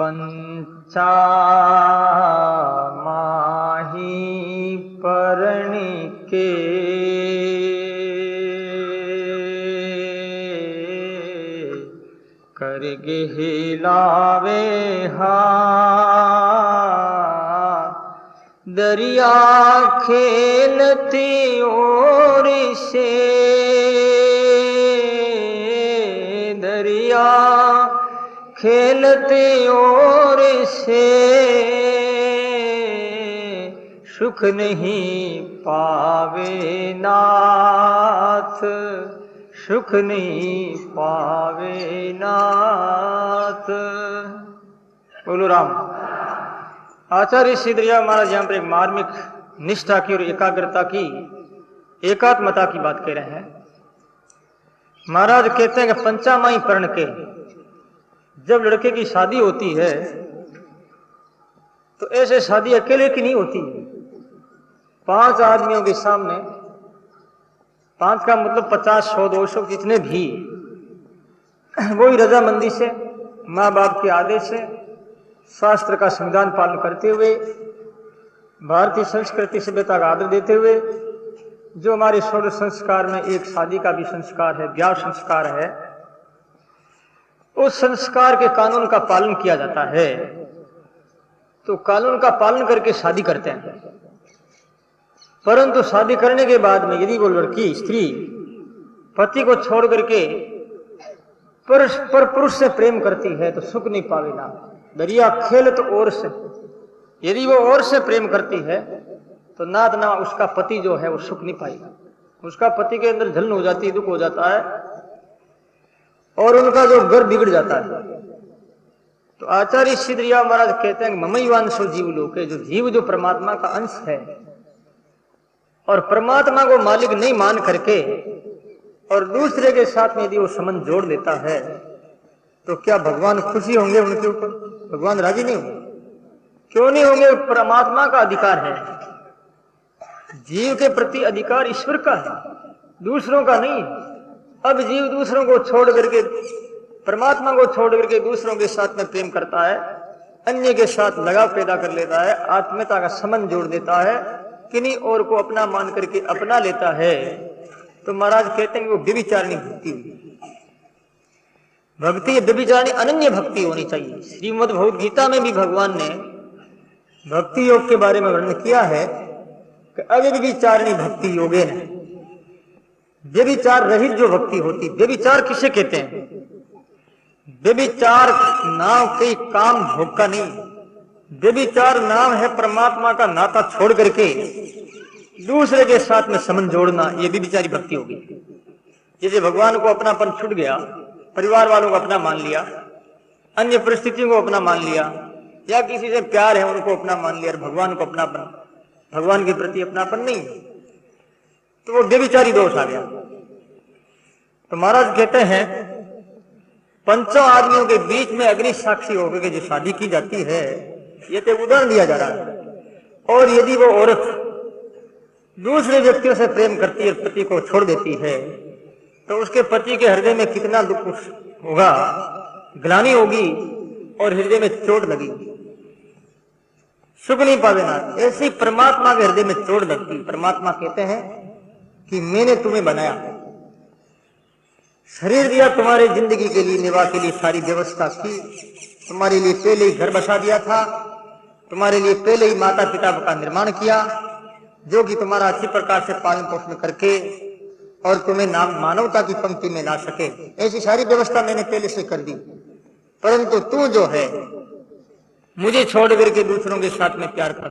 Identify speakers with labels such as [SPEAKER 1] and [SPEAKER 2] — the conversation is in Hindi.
[SPEAKER 1] पंचा माही परण के कर गिलावे दरिया खेलती ओर से दरिया खेलते ओर से सुख नहीं पावे नाथ सुख नहीं पावे नाथ। बोलो राम। आचार्य सिद्धरिया महाराज यहाँ पर एक मार्मिक निष्ठा की और एकाग्रता की एकात्मता की बात कह रहे हैं। महाराज कहते हैं कि पंचामाई पर्ण के जब लड़के की शादी होती है तो ऐसे शादी अकेले की नहीं होती, 5 आदमियों के सामने, 5 का मतलब 50, 100, 200 जितने भी, वही रजामंदी से माँ बाप के आदेश से शास्त्र का संविधान पालन करते हुए भारतीय संस्कृति सभ्यता का आदर देते हुए, जो हमारे षोडश संस्कार में एक शादी का भी संस्कार है, ब्याह संस्कार है, उस संस्कार के कानून का पालन किया जाता है। तो कानून का पालन करके शादी करते हैं, परंतु शादी करने के बाद में यदि वो लड़की स्त्री पति को छोड़ करके पर पुरुष से प्रेम करती है तो सुख नहीं पावे ना। दरिया खेल तो और से, यदि वो और से प्रेम करती है तो नाथ ना उसका पति जो है वो सुख नहीं पाएगा, उसका पति के अंदर जलन हो जाती है, दुख हो जाता है और उनका जो घर बिगड़ जाता है। तो आचार्य सिद्धरिया महाराज कहते हैं ममैवांशो जीव लोके, जो जीव जो परमात्मा का अंश है और परमात्मा को मालिक नहीं मान करके और दूसरे के साथ में यदि वो संबंध जोड़ लेता है तो क्या भगवान खुशी होंगे उनके ऊपर? भगवान राजी नहीं होंगे? क्यों नहीं होंगे? परमात्मा का अधिकार है, जीव के प्रति अधिकार ईश्वर का है, दूसरों का नहीं। अब जीव दूसरों को छोड़ करके, परमात्मा को छोड़ करके दूसरों के साथ में प्रेम करता है, अन्य के साथ लगाव पैदा कर लेता है, आत्मीयता का संबंध जोड़ देता है, किन्हीं और को अपना मान करके अपना लेता है, तो महाराज कहते हैं कि वो व्यभिचारिणी भक्ति हुई। भक्ति व्यभिचारिणी अनन्य भक्ति होनी चाहिए। श्रीमद् भगवद गीता में भी भगवान ने भक्ति योग के बारे में वर्णन किया है कि अव्यभिचारिणी भक्ति योगे न, व्यभिचार रहित जो भक्ति होती। व्यभिचार किसे कहते हैं? व्यभिचार नाम के काम भोग का नहीं, व्यभिचार नाम है परमात्मा का नाता छोड़ करके दूसरे के साथ में संबंध जोड़ना, ये व्यभिचारी भक्ति होगी। जैसे भगवान को अपनापन छूट गया, परिवार वालों को अपना मान लिया, अन्य परिस्थितियों को अपना मान लिया, या किसी से प्यार है उनको अपना मान लिया, भगवान को अपनापन, भगवान के प्रति अपनापन नहीं, तो वो व्यभिचारी दोष आ गया। तो महाराज कहते हैं 5 आदमियों के बीच में अग्नि साक्षी होकर के जो शादी की जाती है, ये तो उदाहरण दिया जा रहा है। और यदि वो औरत दूसरे व्यक्तियों से प्रेम करती है, पति को छोड़ देती है, तो उसके पति के हृदय में कितना दुख होगा, ग्लानि होगी और हृदय में चोट लगेगी, सुख नहीं पावे ना। ऐसी परमात्मा के हृदय में चोट लगती। परमात्मा कहते हैं कि मैंने तुम्हें बनाया, शरीर दिया तुम्हारे जिंदगी के लिए, निवाह के लिए सारी व्यवस्था की, तुम्हारे लिए पहले ही घर बसा दिया था, तुम्हारे लिए पहले ही माता पिता का निर्माण किया, जो कि तुम्हारा अच्छी प्रकार से पालन पोषण करके और तुम्हें नाम मानवता की पंक्ति में ला सके, ऐसी सारी व्यवस्था मैंने पहले से कर दी। परंतु तू जो है मुझे छोड़ करके दूसरों के साथ में प्यार कर